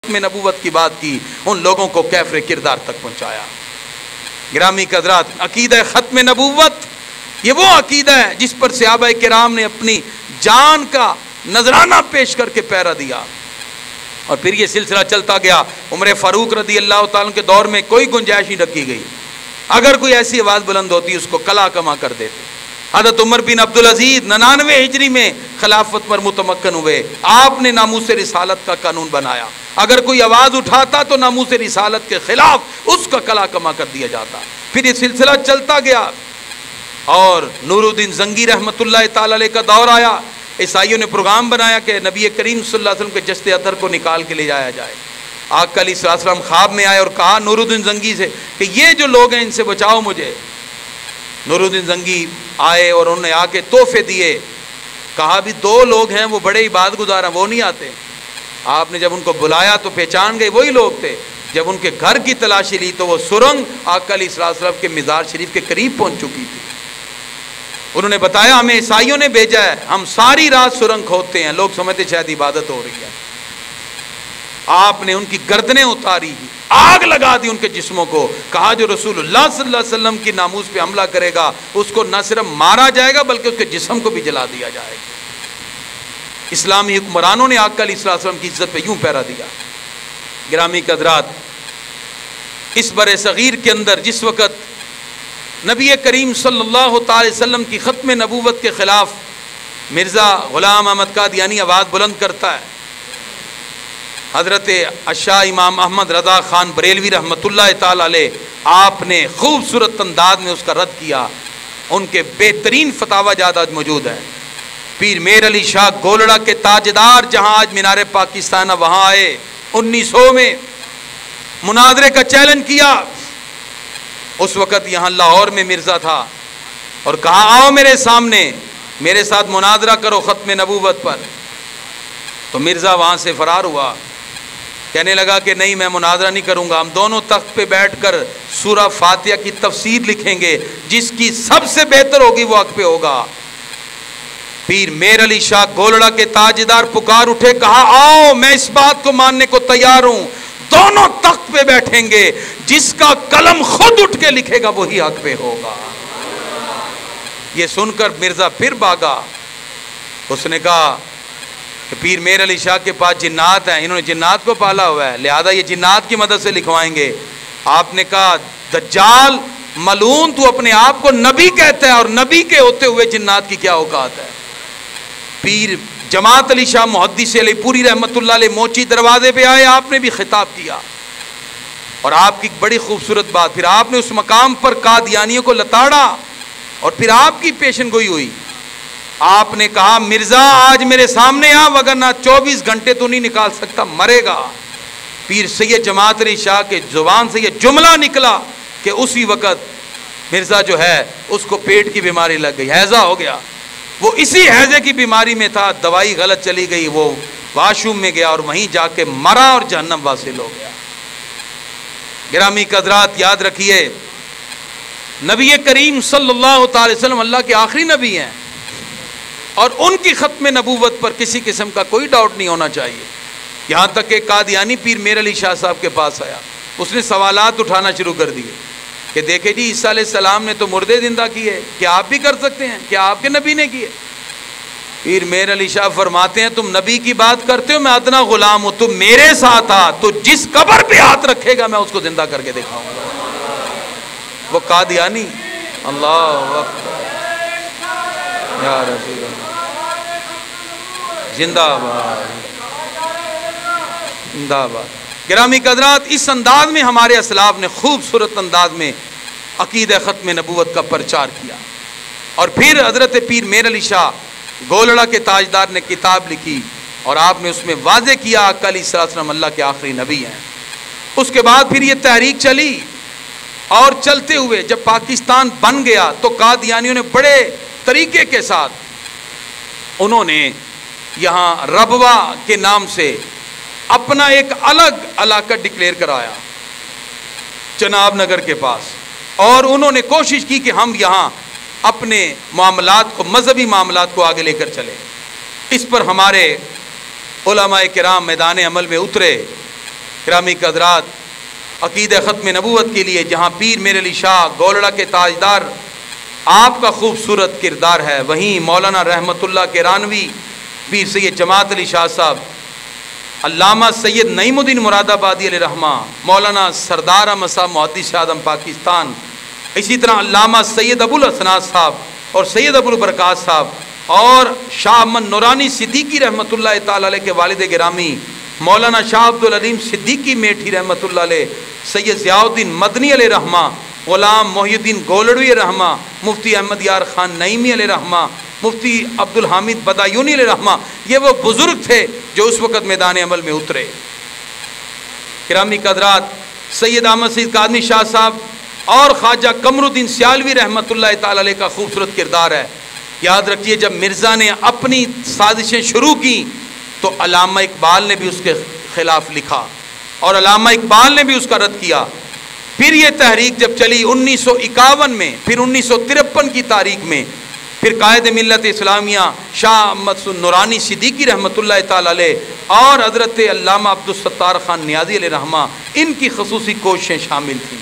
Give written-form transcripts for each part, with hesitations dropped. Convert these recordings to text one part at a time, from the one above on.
ختم نبوت کی بات کی، ان لوگوں کو کیفر کردار تک پہنچایا۔ گرامی حضرات، عقیدہ ختم نبوت یہ وہ عقیدہ ہے جس پر صحابہ کرام نے اپنی جان کا نذرانہ پیش کر کے پہرا دیا، اور پھر یہ سلسلہ چلتا گیا۔ عمر فاروق رضی اللہ تعالیٰ کے دور میں کوئی گنجائش نہیں رکھی گئی، اگر کوئی ایسی آواز بلند ہوتی اس کو کلا کما کر دیتے۔ حضرت عمر بن عبدالعزیز 99 ہجری میں خلافت پر متمکن ہوئے، آپ نے ناموس رسالت کا قانون بنایا، اگر کوئی آواز اٹھاتا تو ناموس رسالت کے خلاف اس کا کلا کما کر دیا جاتا۔ پھر یہ سلسلہ چلتا گیا اور نور الدین زنگی رحمۃ اللہ تعالی علیہ کا دور آیا۔ عیسائیوں نے پروگرام بنایا کہ نبی کریم صلی اللہ علیہ وسلم کے جسد اطہر کو نکال کے لے جایا جائے۔ آقا علیہ السلام خواب میں آئے اور کہا نور الدین زنگی سے کہ یہ جو لوگ ہیں ان سے بچاؤ مجھے۔ نور الدین زنگی آئے اور انہوں نے آ کے تحفے دیے، کہا بھی 2 لوگ ہیں وہ بڑے عبادت گزار ہیں، وہ نہیں آتے۔ آپ نے جب ان کو بلایا تو پہچان گئے وہی لوگ تھے۔ جب ان کے گھر کی تلاشی لی تو وہ سرنگ آقا علیہ السلام کے مزار شریف کے قریب پہنچ چکی تھی۔ انہوں نے بتایا ہمیں عیسائیوں نے بھیجا ہے، ہم ساری رات سرنگ کھودتے ہیں، لوگ سمجھتے شاید عبادت ہو رہی ہے۔ آپ نے ان کی گردنیں اتاری، آگ لگا دی ان کے جسموں کو، کہا جو رسول اللہ صلی اللہ علیہ وسلم کی ناموس پہ حملہ کرے گا اس کو نہ صرف مارا جائے گا بلکہ اس کے جسم کو بھی جلا دیا جائے گا۔ اسلامی حکمرانوں نے آقا علیہ السلام کی عزت پہ یوں پہرا دیا۔ گرامی حضرات، اس برِ صغیر کے اندر جس وقت نبی کریم صلی اللہ تعالی وسلم کی ختم نبوت کے خلاف مرزا غلام احمد قادیانی آواز بلند کرتا ہے، حضرت اشاہ امام احمد رضا خان بریلوی رحمۃ اللہ تعالی علیہ آپ نے خوبصورت انداز میں اس کا رد کیا۔ ان کے بہترین فتاوی جات آج موجود ہیں۔ پیر میر علی شاہ گولڑا کے تاجدار جہاں آج مینار پاکستان وہاں آئے، 1900 میں مناظرے کا چیلنج کیا۔ اس وقت یہاں لاہور میں مرزا تھا اور کہا آؤ میرے سامنے، میرے ساتھ مناظرہ کرو ختم نبوت پر۔ تو مرزا وہاں سے فرار ہوا، کہنے لگا کہ نہیں میں مناظرہ نہیں کروں گا، ہم دونوں تخت پہ بیٹھ کر سورہ فاتحہ کی تفسیر لکھیں گے، جس کی سب سے بہتر ہوگی وہ حق پہ ہوگا۔ پیر میر علی شاہ گولڑا کے تاجدار پکار اٹھے، کہا آؤ میں اس بات کو ماننے کو تیار ہوں، دونوں تخت پہ بیٹھیں گے، جس کا قلم خود اٹھ کے لکھے گا وہی حق پہ ہوگا۔ یہ سن کر مرزا پھر بھاگا، اس نے کہا کہ پیر میر علی شاہ کے پاس جنات ہیں، انہوں نے جنات کو پالا ہوا ہے، لہذا یہ جنات کی مدد سے لکھوائیں گے۔ آپ نے کہا دجال ملعون تو اپنے آپ کو نبی کہتا ہے اور نبی کے ہوتے ہوئے جنات کی کیا اوقات ہے۔ پیر جماعت علی شاہ محدث علی پوری رحمت اللہ علیہ موچی دروازے پہ آئے، آپ نے بھی خطاب کیا، اور آپ کی بڑی خوبصورت بات، پھر آپ نے اس مقام پر قادیانیوں کو لتاڑا اور پھر آپ کی پیشن گوئی ہوئی۔ آپ نے کہا مرزا آج میرے سامنے آ، وگرنہ 24 گھنٹے تو نہیں نکال سکتا، مرے گا۔ پیر سید جماعت علی شاہ کے زبان سے یہ جملہ نکلا کہ اسی وقت مرزا جو ہے اس کو پیٹ کی بیماری لگ گئی، ہیضہ ہو گیا۔ وہ اسی ہیضے کی بیماری میں تھا، دوائی غلط چلی گئی، وہ واش روم میں گیا اور وہیں جا کے مرا اور جہنم واصل ہو گیا۔ گرامی حضرات یاد رکھیے، نبی کریم صلی اللہ تعالی وسلم اللہ کے آخری نبی ہیں، اور ان کی ختم نبوت پر کسی قسم کا کوئی ڈاؤٹ نہیں ہونا چاہیے۔ یہاں تک کہ قادیانی پیر میر علی شاہ صاحب کے پاس آیا، اس نے سوالات اٹھانا شروع کر دیے کہ دیکھیں جی عیسیٰ علیہ السلام نے تو مردے زندہ کیے، کیا آپ بھی کر سکتے ہیں؟ کیا آپ کے نبی نے کیے؟ پیر میر علی شاہ فرماتے ہیں تم نبی کی بات کرتے ہو، میں ادنا غلام ہوں، تم میرے ساتھ آ تو جس قبر پہ ہاتھ رکھے گا میں اس کو زندہ کر کے دکھاؤں گا۔ وہ قادیانی، اللہ اکبر یا رسول اللہ، زندہ باد زندہ باد۔ گرامی حضرات، اس انداز میں ہمارے اسلاف نے خوبصورت انداز میں عقیدہ ختم نبوت کا پرچار کیا، اور پھر حضرت پیر میر علی شاہ گولڑا کے تاجدار نے کتاب لکھی اور آپ نے اس میں واضح کیا آقا علیہ السلام اللہ کے آخری نبی ہیں۔ اس کے بعد پھر یہ تحریک چلی، اور چلتے ہوئے جب پاکستان بن گیا تو قادیانیوں نے بڑے طریقے کے ساتھ انہوں نے یہاں ربوہ کے نام سے اپنا ایک الگ علاقہ ڈکلیئر کرایا چناب نگر کے پاس، اور انہوں نے کوشش کی کہ ہم یہاں اپنے معاملات کو، مذہبی معاملات کو آگے لے کر چلیں۔ اس پر ہمارے علماء کرام میدان عمل میں اترے گرامی قدرات، عقیدہ ختم نبوت کے لیے جہاں پیر میر علی شاہ گولڑا کے تاجدار آپ کا خوبصورت کردار ہے، وہیں مولانا رحمت اللہ کیرانوی، پیر سید جماعت علی شاہ صاحب، علامہ سید نعیم الدین مراد آبادی علیہ رحمہ، مولانا سردار احمد صاحب محدث اعظم پاکستان، اسی طرح علامہ سید ابو الحسنات صاحب اور سید ابو البرکات صاحب، اور شاہ احمد نورانی صدیقی رحمۃ اللہ تعالی علیہ کے والد گرامی مولانا شاہ عبد العلیم صدیقی میٹھی رحمۃ اللہ علیہ، سید ضیاء الدین مدنی علیہ رحمہ، غلام محی الدین گولڑوی علیہ رحمہ، مفتی احمد یار خان نعیمی علیہ رحمہ، مفتی عبد الحامد بدایونی علیہ رحمہ، یہ وہ بزرگ تھے جو اس وقت میدان عمل میں اترے۔ گرامی قدرات، سید احمد سید قادمی شاہ صاحب اور خواجہ قمر الدین سیالوی رحمۃ اللہ تعالی علیہ کا خوبصورت کردار ہے۔ یاد رکھیے جب مرزا نے اپنی سازشیں شروع کی تو علامہ اقبال نے بھی اس کے خلاف لکھا اور علامہ اقبال نے بھی اس کا رد کیا۔ پھر یہ تحریک جب چلی 1951 میں، پھر 1953 کی تاریخ میں، پھر قائد ملت اسلامیہ شاہ احمد نورانی صدیقی رحمۃ اللہ تعالی علیہ اور حضرت علامہ عبدالستار خان نیازی علیہ رحمہ، ان کی خصوصی کوششیں شامل تھیں،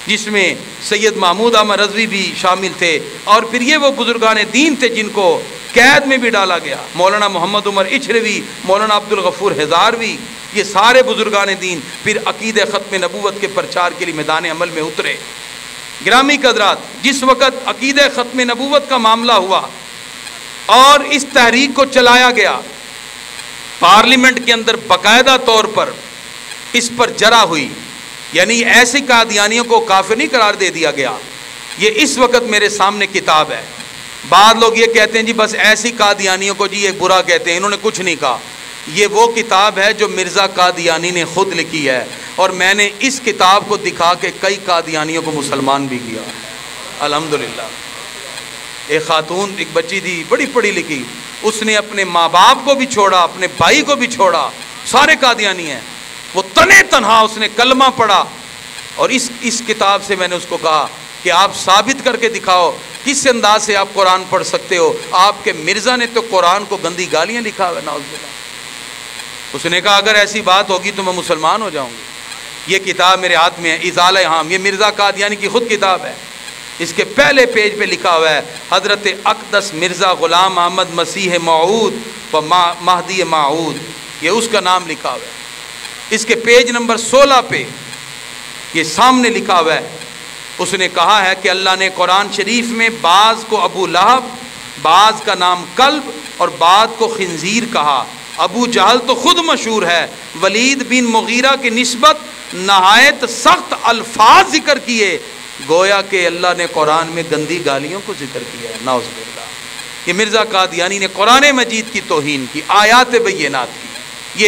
جس میں سید محمود احمد رضوی بھی شامل تھے، اور پھر یہ وہ بزرگان دین تھے جن کو قید میں بھی ڈالا گیا، مولانا محمد عمر اچھروی، مولانا عبد الغفور ہزاروی، یہ سارے بزرگان دین پھر عقیدہ ختم نبوت کے پرچار کے لیے میدان عمل میں اترے۔ گرامی قدرات، جس وقت عقیدہ ختم نبوت کا معاملہ ہوا اور اس تحریک کو چلایا گیا، پارلیمنٹ کے اندر باقاعدہ طور پر اس پر جرا ہوئی، یعنی ایسے قادیانیوں کو کافر نہیں قرار دے دیا گیا۔ یہ اس وقت میرے سامنے کتاب ہے۔ بعض لوگ یہ کہتے ہیں جی بس ایسی قادیانیوں کو جی یہ برا کہتے ہیں، انہوں نے کچھ نہیں کہا۔ یہ وہ کتاب ہے جو مرزا قادیانی نے خود لکھی ہے، اور میں نے اس کتاب کو دکھا کے کئی قادیانیوں کو مسلمان بھی کیا الحمدللہ۔ ایک خاتون، ایک بچی تھی بڑی پڑھی لکھی، اس نے اپنے ماں باپ کو بھی چھوڑا، اپنے بھائی کو بھی چھوڑا، سارے قادیانی ہیں، وہ تنے تنہا اس نے کلمہ پڑھا، اور اس کتاب سے میں نے اس کو کہا کہ آپ ثابت کر کے دکھاؤ کس انداز سے آپ قرآن پڑھ سکتے ہو، آپ کے مرزا نے تو قرآن کو گندی گالیاں لکھا ہے نعوذ باللہ۔ اس نے کہا اگر ایسی بات ہوگی تو میں مسلمان ہو جاؤں گی۔ یہ کتاب میرے ہاتھ میں ہے، ازالہ ہام، یہ مرزا قادیانی کی خود کتاب ہے۔ اس کے پہلے پیج پہ لکھا ہوا ہے حضرت اقدس مرزا غلام احمد مسیح موعود و مہدی موعود، یہ اس کا نام لکھا ہوا ہے۔ اس کے پیج نمبر 16 پہ یہ سامنے لکھا ہوا ہے، اس نے کہا ہے کہ اللہ نے قرآن شریف میں بعض کو ابو لہب، بعض کا نام کلب اور بعض کو خنزیر کہا۔ ابو جہل تو خود مشہور ہے، ولید بن مغیرہ کی نسبت نہایت سخت الفاظ ذکر کیے، گویا کہ اللہ نے قرآن میں گندی گالیوں کو ذکر کیا ہے نعوذ باللہ۔ یہ مرزا قادیانی نے قرآن مجید کی توہین کی، آیات بینات کی،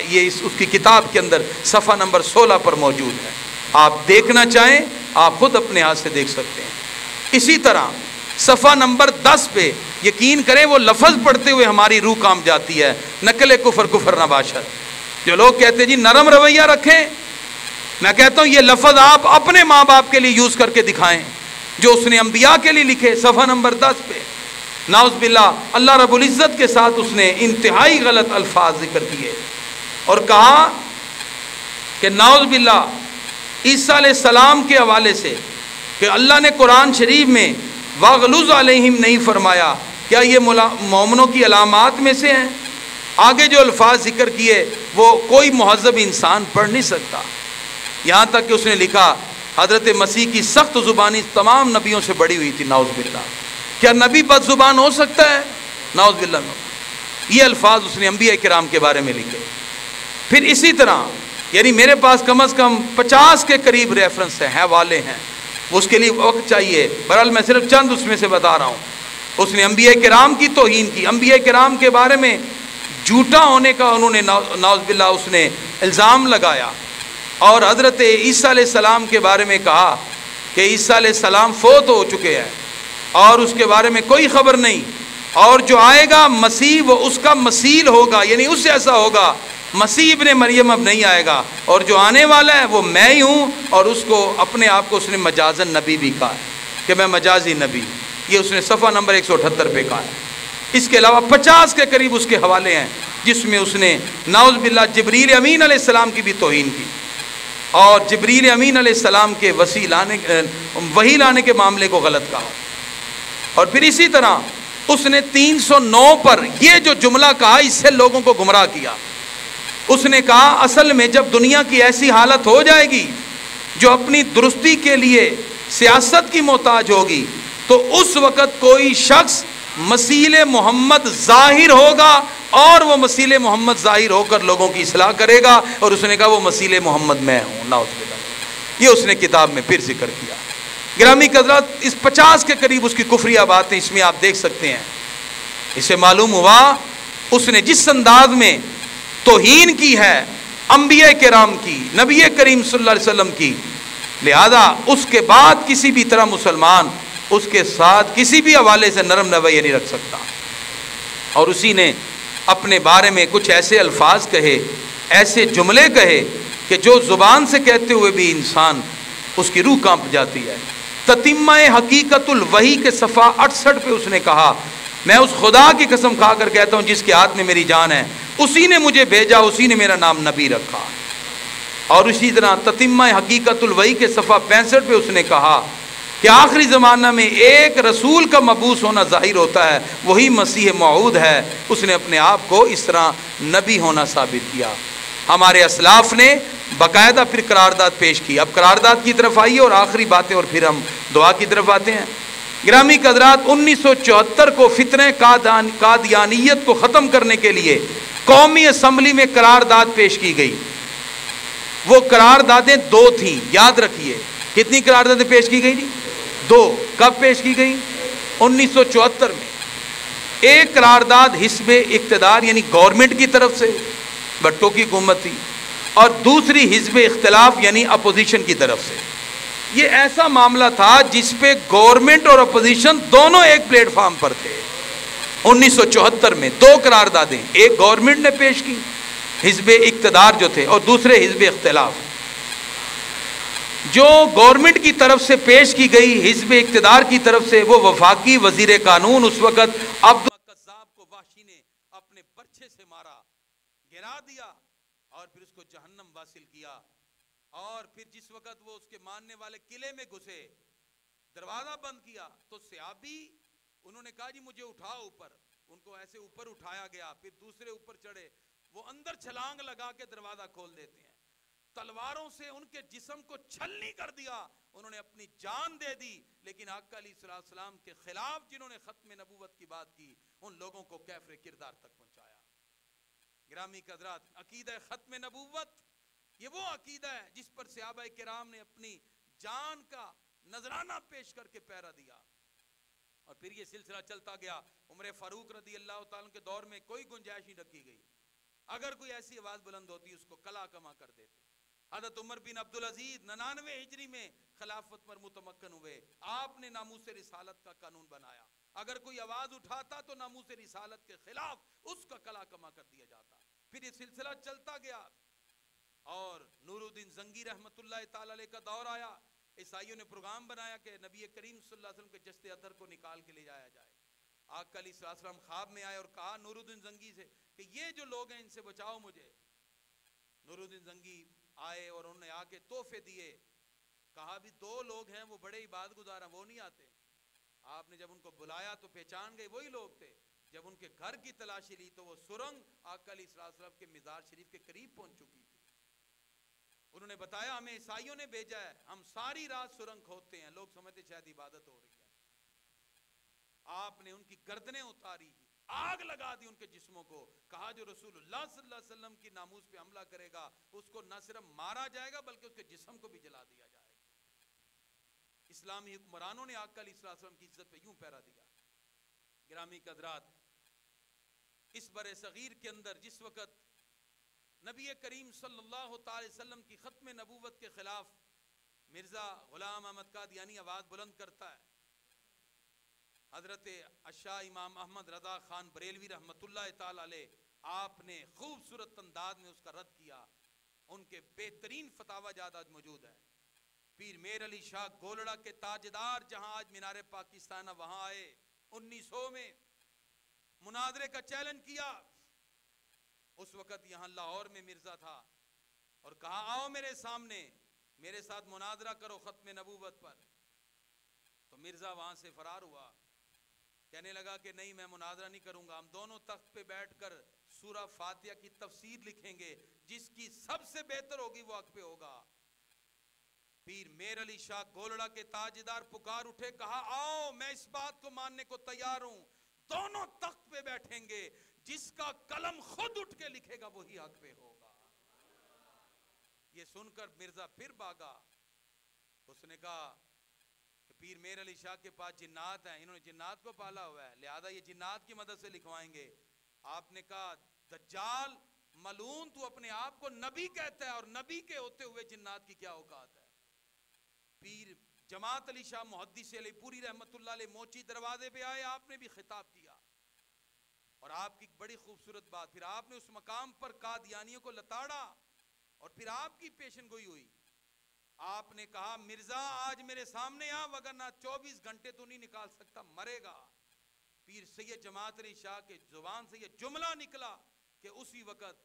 یہ اس کی کتاب کے اندر صفحہ نمبر 16 پر موجود ہے۔ آپ دیکھنا چاہیں آپ خود اپنے ہاتھ سے دیکھ سکتے ہیں۔ اسی طرح صفحہ نمبر 10 پہ یقین کریں وہ لفظ پڑھتے ہوئے ہماری روح کام جاتی ہے، نقل کفر کفر نہ باشد۔ جو لوگ کہتے ہیں جی نرم رویہ رکھیں، میں کہتا ہوں یہ لفظ آپ اپنے ماں باپ کے لیے یوز کر کے دکھائیں جو اس نے انبیاء کے لیے لکھے، صفحہ نمبر 10 پہ نعوذ باللہ اللہ رب العزت کے ساتھ اس نے انتہائی غلط الفاظ ذکر کیے، اور کہا کہ نعوذ باللہ عیسیٰ علیہ السلام کے حوالے سے کہ اللہ نے قرآن شریف میں وَغْلُظْ عَلَيْهِمْ نہیں فرمایا، کیا یہ مومنوں کی علامات میں سے ہیں؟ آگے جو الفاظ ذکر کیے وہ کوئی مہذب انسان پڑھ نہیں سکتا، یہاں تک کہ اس نے لکھا حضرت مسیح کی سخت زبانی تمام نبیوں سے بڑی ہوئی تھی نعوذ باللہ۔ کیا نبی بد زبان ہو سکتا ہے؟ نعوذ باللہ نو۔ یہ الفاظ اس نے انبیاء کرام کے بارے میں لکھے۔ پھر اسی طرح یعنی میرے پاس کم از کم 50 کے قریب ریفرنس ہیں، حوالے ہیں، اس کے لیے وقت چاہیے، بہرحال میں صرف چند اس میں سے بتا رہا ہوں۔ اس نے انبیاء کرام کی توہین کی، انبیاء کرام کے بارے میں جھوٹا ہونے کا انہوں نے نعوذ باللہ اس نے الزام لگایا، اور حضرت عیسیٰ علیہ السلام کے بارے میں کہا کہ عیسیٰ علیہ السلام فوت ہو چکے ہیں اور اس کے بارے میں کوئی خبر نہیں، اور جو آئے گا مسیح وہ اس کا مثیل ہوگا، یعنی اس سے ایسا ہوگا، مسیح ابن مریم اب نہیں آئے گا، اور جو آنے والا ہے وہ میں ہی ہوں، اور اس کو اپنے آپ کو اس نے مجازن نبی بھی کہا ہے کہ میں مجازی نبی، یہ اس نے صفحہ نمبر 178 پہ کہا ہے۔ اس کے علاوہ 50 کے قریب اس کے حوالے ہیں، جس میں اس نے نعوذ باللہ جبریل امین علیہ السلام کی بھی توہین کی اور جبریل امین علیہ السلام کے وحی لانے کے معاملے کو غلط کہا. اور پھر اسی طرح اس نے 309 پر یہ جو جملہ کہا اس سے لوگوں کو گمراہ کیا. اس نے کہا اصل میں جب دنیا کی ایسی حالت ہو جائے گی جو اپنی درستی کے لیے سیاست کی محتاج ہوگی تو اس وقت کوئی شخص مسیل محمد ظاہر ہوگا اور وہ مسیل محمد ظاہر ہو کر لوگوں کی اصلاح کرے گا. اور اس نے کہا وہ مسیل محمد میں ہوں. نعوذ باللہ. یہ اس نے کتاب میں پھر ذکر کیا. گرامی حضرات اس 50 کے قریب اس کی کفریہ باتیں اس میں آپ دیکھ سکتے ہیں. اس سے معلوم ہوا اس نے جس انداز میں توہین کی ہے انبیاء کرام کی, نبی کریم صلی اللہ علیہ وسلم کی, لہذا اس کے بعد کسی بھی طرح مسلمان اس کے ساتھ کسی بھی حوالے سے نرم رویہ نہیں رکھ سکتا. اور اسی نے اپنے بارے میں کچھ ایسے الفاظ کہے, ایسے جملے کہے کہ جو زبان سے کہتے ہوئے بھی انسان اس کی روح کانپ جاتی ہے. تتمہ حقیقت الوحی کے صفحہ 68 پہ اس نے کہا میں اس خدا کی قسم کھا کر کہتا ہوں جس کے ہاتھ میں میری جان ہے, اسی نے مجھے بھیجا, اسی نے میرا نام نبی رکھا. اور اسی طرح تتمہ حقیقت الوحی کے صفحہ 65 پہ اس نے کہا کہ آخری زمانہ میں ایک رسول کا مبعوث ہونا ظاہر ہوتا ہے, وہی مسیح موعود ہے. اس نے اپنے آپ کو اس طرح نبی ہونا ثابت کیا. ہمارے اسلاف نے باقاعدہ پھر قرارداد پیش کی. اب قرارداد کی طرف آئیے اور آخری باتیں اور پھر ہم دعا کی طرف آتے ہیں. گرامی حضرات 1974 کو فتنہ قادیانیت کو ختم کرنے کے لیے قومی اسمبلی میں قرارداد پیش کی گئی. وہ قراردادیں 2 تھیں, یاد رکھیے. کتنی قراردادیں پیش کی گئی؟ 2. کب پیش کی گئی؟ 1974 میں. ایک قرارداد حزب اقتدار یعنی گورنمنٹ کی طرف سے, بھٹو کی حکومت تھی, اور دوسری حزب اختلاف یعنی اپوزیشن کی طرف سے. یہ ایسا معاملہ تھا جس پہ گورنمنٹ اور اپوزیشن دونوں ایک پلیٹ فارم پر تھے. 1974 میں 2 قراردادیں, ایک گورنمنٹ نے پیش کی حزب اقتدار جو تھے, اور دوسرے حزب اختلاف. جو گورنمنٹ کی طرف سے پیش کی گئی حزب اقتدار کی طرف سے, وہ وفاقی وزیر قانون اس وقت عبد القذاب کو وحشی نے اپنے برچھے سے مارا, گرا دیا اور پھر اس کو جہنم واصل کیا. اور پھر جس وقت وہ اس کے ماننے والے قلعے میں گھسے, دروازہ بند کیا, تو صحابی انہوں نے کہا جی مجھے اٹھاؤ اوپر. ان کو ایسے اوپر اٹھایا گیا, پھر دوسرے اوپر چڑھے, وہ اندر چھلانگ لگا کے دروازہ کھول دیتے ہیں. تلواروں سے ان کے جسم کو چھلنی کر دیا, انہوں نے اپنی جان دے دی. لیکن آقا علیہ السلام کے خلاف جنہوں نے ختم نبوت کی بات کی, ان لوگوں کو کیفر کردار تک پہنچایا. گرامی حضرات عقیدہ ختم نبوت یہ وہ عقیدہ ہے جس پر صحابہ کرام نے اپنی جان کا نذرانہ پیش کر کے پہرا دیا. اور پھر یہ سلسلہ چلتا گیا. عمر فاروق رضی اللہ تعالیٰ کے دور میں کوئی گنجائش نہیں رکھی گئی, اگر کوئی ایسی آواز بلند ہوتی اس کو کلا کما کر دیتے. حضرت عمر بن عبدالعزیز 99 ہجری میں خلافت پر متمکن ہوئے, آپ نے ناموس رسالت کا قانون بنایا. اگر کوئی آواز اٹھاتا تو ناموس رسالت کے خلاف اس کا کلا کما کر دیا جاتا. پھر یہ سلسلہ چلتا گیا اور نور الدین زنگی رحمت اللہ تعالی علیہ کا دور آیا. عیسائیوں نے پروگرام بنایا کہ نبی کریم صلی اللہ علیہ وسلم کے جسد اطہر کو نکال کے لے جایا جائے. آقا علیہ السلام خواب میں آئے اور کہا نور الدین زنگی سے کہ یہ جو لوگ ہیں ان سے بچاؤ مجھے. نور الدین زنگی آئے اور انہوں نے آ کے تحفے دیے. کہا بھی 2 لوگ ہیں وہ بڑے عبادت گزار ہیں, وہ نہیں آتے. آپ نے جب ان کو بلایا تو پہچان گئے وہی لوگ تھے. جب ان کے گھر کی تلاشی لی تو وہ سرنگ آقا علیہ السلام کے مزار شریف کے قریب پہنچ چکی تھی. انہوں نے بتایا ہمیں عیسائیوں نے بھیجا ہے, ہم ساری رات سرنگ کھودتے ہیں. لوگ سمجھتے شاید عبادت ہو رہی ہے. آپ نے ان کی گردنیں اتاری, آگ لگا دی ان کے جسموں کو. کہا جو رسول اللہ صلی اللہ علیہ وسلم کی ناموس پہ حملہ کرے گا اس کو نہ صرف مارا جائے گا بلکہ اس کے جسم کو بھی جلا دیا جائے گا. اسلامی حکمرانوں نے آقا علیہ السلام کی عزت پہ یوں پہرا دیا. گرامی حضرات اس برِ صغیر کے اندر جس وقت نبی کریم صلی اللہ تعالی وسلم کی ختم نبوت کے خلاف مرزا غلام احمد قادیانی آواز بلند کرتا ہے, حضرت اشاہ امام احمد رضا خان بریلوی رحمت اللہ تعالی علیہ آپ نے خوبصورت انداز میں اس کا رد کیا. ان کے بہترین فتاوی جات آج موجود ہے. پیر میر علی شاہ گولڑا کے تاجدار جہاں آج مینار پاکستان وہاں آئے, 1900 میں مناظرے کا چیلنج کیا. اس وقت یہاں لاہور میں مرزا تھا اور کہا آؤ میرے سامنے میرے ساتھ مناظرہ کرو ختم نبوت پر. تو مرزا وہاں سے فرار ہوا, کہنے لگا کہ نہیں میں مناظرہ نہیں کروں گا, ہم دونوں تخت پہ بیٹھ کر سورہ فاتحہ کی تفسیر لکھیں گے, جس کی سب سے بہتر ہوگی وہ حق پہ ہوگا. پیر میر علی شاہ گولڑا کے تاجدار پکار اٹھے, کہا آؤ میں اس بات کو ماننے کو تیار ہوں, دونوں تخت پہ بیٹھیں گے, جس کا قلم خود اٹھ کے لکھے گا وہی حق پہ ہوگا. یہ سن کر مرزا پھر بھاگا. اس نے کہا کہ پیر میر علی شاہ کے پاس جنات ہیں, انہوں نے جنات کو پالا ہوا ہے, لہذا یہ جنات کی مدد سے لکھوائیں گے. آپ نے کہا دجال ملعون تو اپنے آپ کو نبی کہتا ہے, اور نبی کے ہوتے ہوئے جنات کی کیا اوقات ہے. پیر جماعت علی شاہ محدث علی پوری رحمت اللہ علیہ موچی دروازے پہ آئے, آپ نے بھی خطاب کیا, اور آپ کی بڑی خوبصورت بات, پھر آپ نے اس مقام پر قادیانیوں کو لتاڑا, اور پھر آپ کی پیشن گوئی ہوئی. آپ نے کہا مرزا آج میرے سامنے آ, وگرنہ 24 گھنٹے تو نہیں نکال سکتا, مرے گا. پیر سید جماعت علی شاہ کے زبان سے یہ جملہ نکلا کہ اسی وقت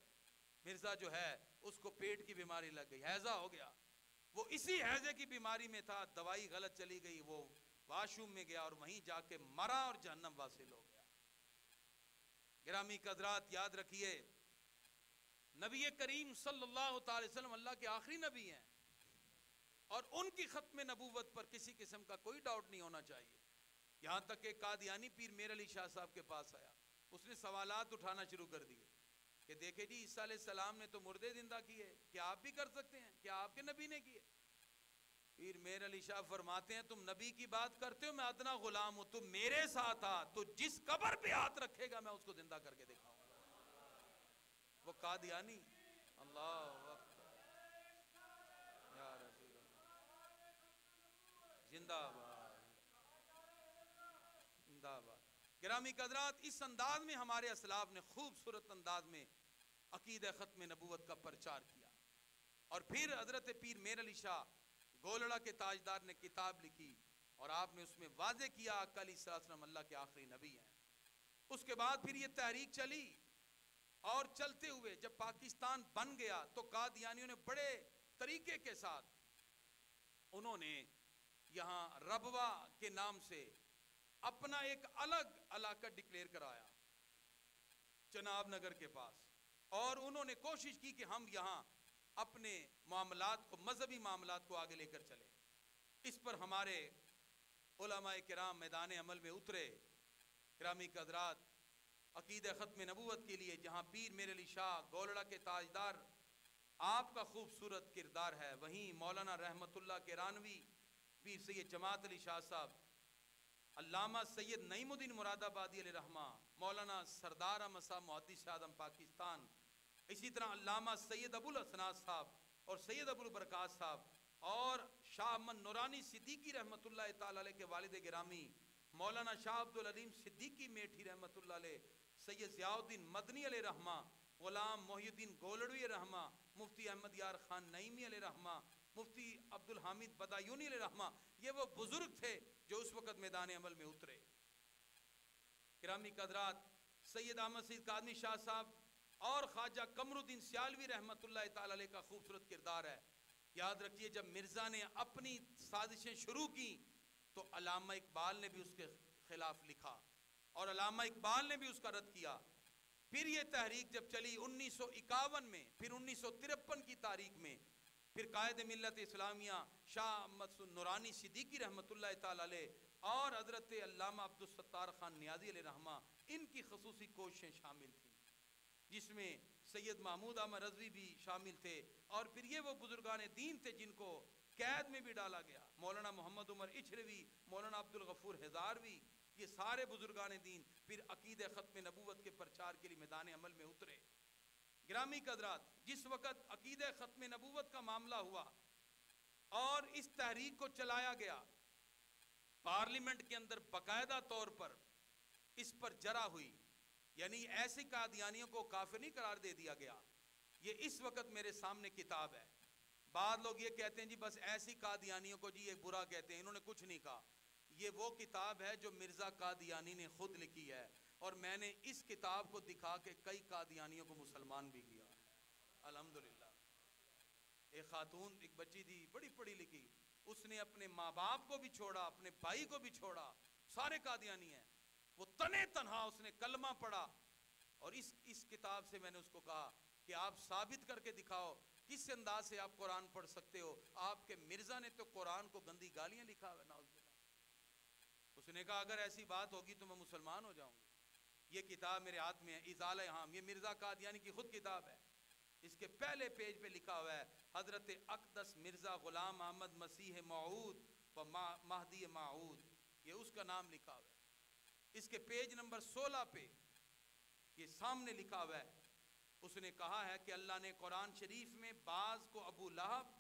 مرزا جو ہے اس کو پیٹ کی بیماری لگ گئی, ہیضہ ہو گیا. وہ اسی ہیضے کی بیماری میں تھا, دوائی غلط چلی گئی, وہ واش روم میں گیا اور وہیں جا کے مرا اور جہنم واصل ہو گیا. گرامی قدرات یاد رکھیے, نبی کریم صلی اللہ تعالی وسلم اللہ کے آخری نبی ہیں, اور ان کی ختم نبوت پر کسی قسم کا کوئی ڈاؤٹ نہیں ہونا چاہیے. یہاں تک کہ قادیانی پیر میر علی شاہ صاحب کے پاس آیا, اس نے سوالات اٹھانا شروع کر دیے کہ دیکھیں جی عیسیٰ علیہ السلام نے تو مردے زندہ کیے, کیا آپ بھی کر سکتے ہیں, کیا آپ کے نبی نے کیے. پیر میر علی شاہ فرماتے ہیں تم نبی کی بات کرتے ہو, میں ادنا غلام ہوں, تم میرے ساتھ آ, تو جس قبر پہ ہاتھ رکھے گا میں اس کو زندہ کر کے دکھاؤں گا. وہ قادیانی, اللہ اکبر یا رسول اللہ, زندہ باد زندہ باد. گرامی قدرات, اس انداز میں ہمارے اسلاف نے خوبصورت انداز میں عقیدہ ختم نبوت کا پرچار کیا. اور پھر حضرت پیر میر علی شاہ گولڑا کے تاجدار نے کتاب لکھی, اور آپ نے اس میں واضح کیا آقا علیہ الصلوۃ والسلام اللہ کے آخری نبی ہیں. اس کے بعد پھر یہ تحریک چلی, اور چلتے ہوئے جب پاکستان بن گیا تو قادیانیوں نے بڑے طریقے کے ساتھ انہوں نے یہاں ربوہ کے نام سے اپنا ایک الگ علاقہ ڈکلیئر کرایا چناب نگر کے پاس, اور انہوں نے کوشش کی کہ ہم یہاں اپنے معاملات کو, مذہبی معاملات کو آگے لے کر چلیں. اس پر ہمارے علماء کرام میدان عمل میں اترے. گرامی قدرات, عقیدہ ختم نبوت کے لیے جہاں پیر میر علی شاہ گولڑا کے تاجدار آپ کا خوبصورت کردار ہے, وہیں مولانا رحمت اللہ کیرانوی, پیر سید جماعت علی شاہ صاحب, علامہ سید نعیم الدین مراد آبادی علیہ رحمہ, مولانا سردار احمد صاحب محدث اعظم پاکستان, اسی طرح علامہ سید ابو الحسنات صاحب اور سید ابو البرکات صاحب, اور شاہ احمد نورانی صدیقی رحمۃ اللہ تعالی علیہ کے والد گرامی مولانا شاہ عبد العلیم صدیقی میٹھی رحمۃ اللہ علیہ, سید ضیاء الدین مدنی علیہ رحمہ, غلام محی الدین گولڑوی رحمہ, مفتی احمد یار خان نعیمی علیہ رحمہ, مفتی عبد الحامد بدایونی علیہ رحمہ, یہ وہ بزرگ تھے جو اس وقت میدان عمل میں اترے. گرامی قدرات, سید احمد سید قادمی شاہ صاحب اور خواجہ قمر الدین سیالوی رحمۃ اللہ تعالی علیہ کا خوبصورت کردار ہے. یاد رکھیے جب مرزا نے اپنی سازشیں شروع کی تو علامہ اقبال نے بھی اس کے خلاف لکھا, اور علامہ اقبال نے بھی اس کا رد کیا. پھر یہ تحریک جب چلی 1951 میں, پھر 1953 کی تاریخ میں, پھر قائد ملت اسلامیہ شاہ احمد نورانی صدیقی رحمۃ اللہ تعالی علیہ اور حضرت علامہ عبدالستار خان نیازی علیہ رحمہ, ان کی خصوصی کوششیں شامل تھیں, جس میں سید محمود احمد رضوی بھی شامل تھے, اور پھر یہ وہ بزرگان دین تھے جن کو قید میں بھی ڈالا گیا, مولانا محمد عمر اچھروی, مولانا عبد الغفور ہزاروی, یہ سارے بزرگان دین پھر عقیدہ ختم نبوت کے پرچار کے لیے میدان عمل میں اترے. گرامی قدرات, جس وقت عقیدہ ختم نبوت کا معاملہ ہوا اور اس تحریک کو چلایا گیا, پارلیمنٹ کے اندر باقاعدہ طور پر اس پر جرا ہوئی, یعنی ایسی قادیانیوں کو کافر نہیں قرار دے دیا گیا. یہ اس وقت میرے سامنے کتاب ہے. بعض لوگ یہ کہتے ہیں جی بس ایسی قادیانیوں کو جی یہ برا کہتے ہیں, انہوں نے کچھ نہیں کہا. یہ وہ کتاب ہے جو مرزا قادیانی نے خود لکھی ہے, اور میں نے اس کتاب کو دکھا کے کئی قادیانیوں کو مسلمان بھی کیا الحمدللہ۔ ایک خاتون، ایک بچی تھی بڑی پڑھی لکھی، اس نے اپنے ماں باپ کو بھی چھوڑا، اپنے بھائی کو بھی چھوڑا، سارے قادیانی ہیں، وہ تنے تنہا اس نے کلمہ پڑھا، اور اس کتاب سے میں نے اس کو کہا کہ آپ ثابت کر کے دکھاؤ کس انداز سے آپ قرآن پڑھ سکتے ہو، آپ کے مرزا نے تو قرآن کو گندی گالیاں لکھا ہوا ہے نعوذ باللہ۔ اس نے کہا اگر ایسی بات ہوگی تو میں مسلمان ہو جاؤں گی۔ یہ کتاب میرے ہاتھ میں ہے، اِزالہ ہام، یہ مرزا قادیانی کی خود کتاب ہے، اس کے پہلے پیج پہ لکھا ہوا ہے حضرت اقدس مرزا غلام احمد مسیح موعود و مہدی موعود، یہ اس کا نام لکھا ہوا ہے۔ اس کے پیج نمبر 16 پہ یہ سامنے لکھا ہوا ہے، اس نے کہا ہے کہ اللہ نے قرآن شریف میں بعض کو ابو لہب،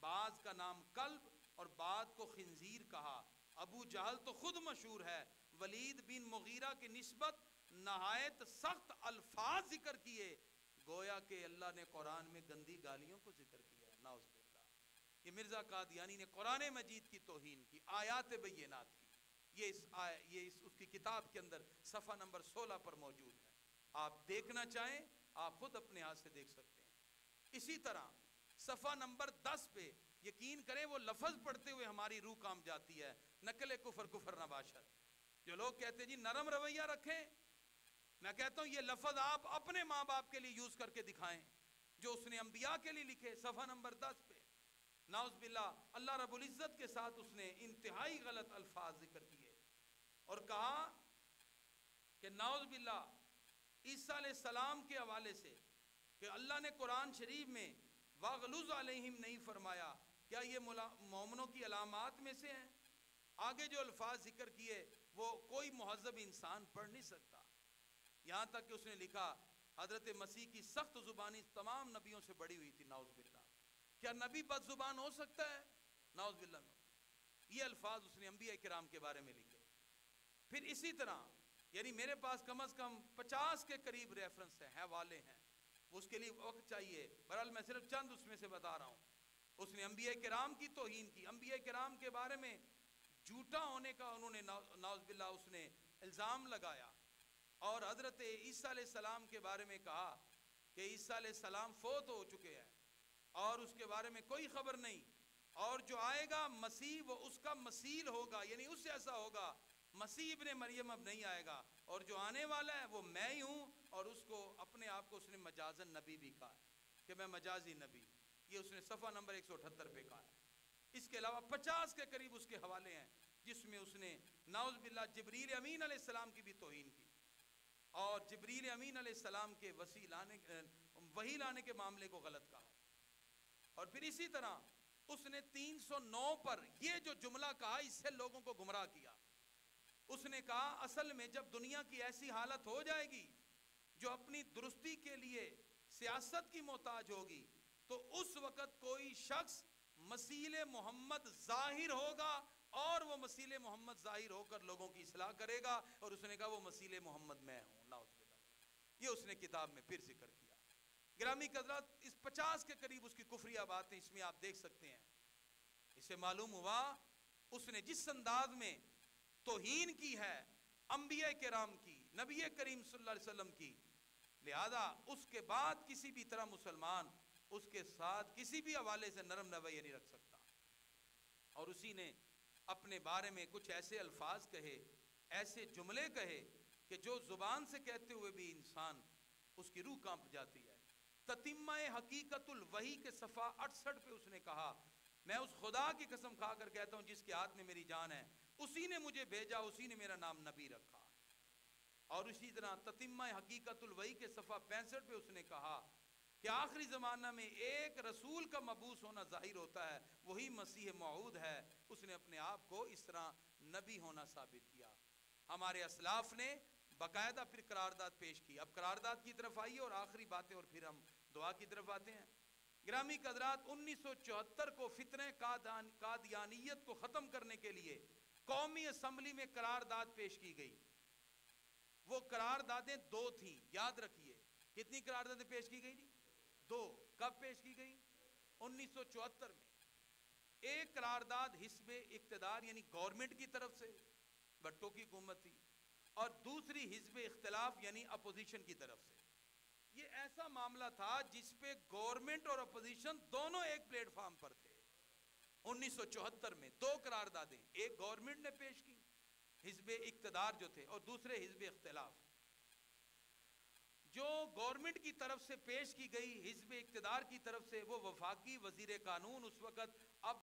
بعض کا نام کلب اور بعض کو خنزیر کہا۔ ابو جہل تو خود مشہور ہے، ولید بن مغیرہ کی نسبت نہایت سخت الفاظ ذکر کیے، گویا کہ اللہ نے قرآن میں گندی گالیوں کو ذکر کیا ہے نعوذ باللہ۔ یہ مرزا قادیانی نے قرآن مجید کی توہین کی، آیات بینات کی، یہ اس کی کتاب کے اندر صفحہ نمبر 16 پر موجود ہے، آپ دیکھنا چاہیں آپ خود اپنے ہاتھ سے دیکھ سکتے ہیں۔ اسی طرح صفحہ نمبر 10 پہ یقین کریں وہ لفظ پڑھتے ہوئے ہماری روح کام جاتی ہے، نقل کفر کفر نباشر۔ جو لوگ کہتے ہیں جی نرم رویہ رکھیں، میں کہتا ہوں یہ لفظ آپ اپنے ماں باپ کے لیے یوز کر کے دکھائیں جو اس نے انبیاء کے لیے لکھے، صفحہ نمبر 10 پہ نعوذ باللہ اللہ رب العزت کے ساتھ اس نے انتہائی غلط الفاظ ذکر کیے، اور کہا کہ نعوذ باللہ عیسیٰ علیہ السلام کے حوالے سے کہ اللہ نے قرآن شریف میں وَغْلُظْ عَلَيْهِمْ نہیں فرمایا، کیا یہ مومنوں کی علامات میں سے ہیں؟ آگے جو الفاظ ذکر کیے وہ کوئی مہذب انسان پڑھ نہیں سکتا، یہاں تک کہ اس نے لکھا حضرت مسیح کی سخت زبانی تمام نبیوں سے بڑی ہوئی تھی نعوذ باللہ، کیا نبی بد زبان ہو سکتا ہے؟ نعوذ باللہ یہ الفاظ اس نے انبیاء کرام کے بارے میں لکھے۔ پھر اسی طرح یعنی میرے پاس کم از کم 50 کے قریب ریفرنس ہیں، حوالے ہیں، اس کے لیے وقت چاہیے، بہرحال میں صرف چند اس میں سے بتا رہا ہوں۔ اس نے انبیاء کرام کی توہین کی، انبیاء کرام کے بارے میں جھوٹا ہونے کا انہوں نے نعوذ باللہ اس نے الزام لگایا، اور حضرت عیسیٰ علیہ السلام کے بارے میں کہا کہ عیسیٰ علیہ السلام فوت ہو چکے ہیں اور اس کے بارے میں کوئی خبر نہیں، اور جو آئے گا مسیح وہ اس کا مثیل ہوگا، یعنی اس سے ایسا ہوگا، مسیح ابن مریم اب نہیں آئے گا، اور جو آنے والا ہے وہ میں ہی ہوں، اور اس کو اپنے آپ کو اس نے مجازن نبی بھی کہا ہے کہ میں مجازی نبی، یہ اس نے صفحہ نمبر 178 پہ کہا ہے۔ اس کے علاوہ 50 کے قریب اس کے حوالے ہیں جس میں اس نے نعوذ باللہ جبریل امین علیہ السلام کی بھی توہین کی، اور جبریل امین علیہ السلام کے وحی لانے کے معاملے کو غلط کہا، اور پھر اسی طرح اس نے 309 پر یہ جو جملہ کہا اس سے لوگوں کو گمراہ کیا۔ اس نے کہا اصل میں جب دنیا کی ایسی حالت ہو جائے گی جو اپنی درستی کے لیے سیاست کی محتاج ہوگی تو اس وقت کوئی شخص مسیل محمد ظاہر ہوگا، اور وہ مسیل محمد ظاہر ہو کر لوگوں کی اصلاح کرے گا، اور اس نے کہا وہ مسیل محمد میں ہوں نعوذ باللہ، یہ اس نے کتاب میں پھر ذکر کیا۔ گرامی حضرات اس 50 کے قریب اس کی کفریہ باتیں اس میں آپ دیکھ سکتے ہیں۔ اس سے معلوم ہوا اس نے جس انداز میں توہین کی ہے انبیاء کرام کی، نبی کریم صلی اللہ علیہ وسلم کی، لہذا اس کے بعد کسی بھی طرح مسلمان اس کے ساتھ کسی بھی حوالے سے نرم رویہ نہیں رکھ سکتا۔ اور اسی نے اپنے بارے میں کچھ ایسے الفاظ کہے، ایسے جملے کہے کہ جو زبان سے کہتے ہوئے بھی انسان اس کی روح کانپ جاتی ہے۔ تتمہ حقیقت الوحی کے صفحہ 68 پہ اس نے کہا میں اس خدا کی قسم کھا کر کہتا ہوں جس کے ہاتھ میں میری جان ہے، اسی نے مجھے بھیجا، اسی نے میرا نام نبی رکھا۔ اور اسی طرح تتمہ حقیقت الوحی کے صفحہ 65 پہ اس نے کہا کہ آخری زمانہ میں ایک رسول کا مبعوث ہونا ظاہر ہوتا ہے، وہی مسیح موعود ہے۔ اس نے اپنے آپ کو اس طرح نبی ہونا ثابت کیا۔ ہمارے اسلاف نے باقاعدہ پھر قرارداد پیش کی۔ اب قرارداد کی طرف آئیے اور آخری باتیں، اور پھر ہم دعا کی طرف آتے ہیں۔ گرامی حضرات 1974 کو فتنہ قادیانیت کو ختم کرنے کے لیے قومی اسمبلی میں قرارداد پیش کی گئی۔ وہ قراردادیں 2 تھیں، یاد رکھیے کتنی قراردادیں پیش کی گئی؟ 2۔ کب پیش کی گئی؟ 1974 میں۔ ایک قرارداد حزب اقتدار یعنی گورنمنٹ کی طرف سے، بھٹو کی حکومت تھی، اور دوسری حزب اختلاف یعنی اپوزیشن کی طرف سے. یہ ایسا معاملہ تھا جس پہ گورنمنٹ اور اپوزیشن دونوں ایک پلیٹ فارم پر تھے. 1974 میں 2 قراردادیں ایک گورنمنٹ نے پیش کی حزب اقتدار جو تھے اور دوسرے حزب اختلاف. جو گورنمنٹ کی طرف سے پیش کی گئی حزب اقتدار کی طرف سے وہ وفاقی وزیر قانون اس وقت اب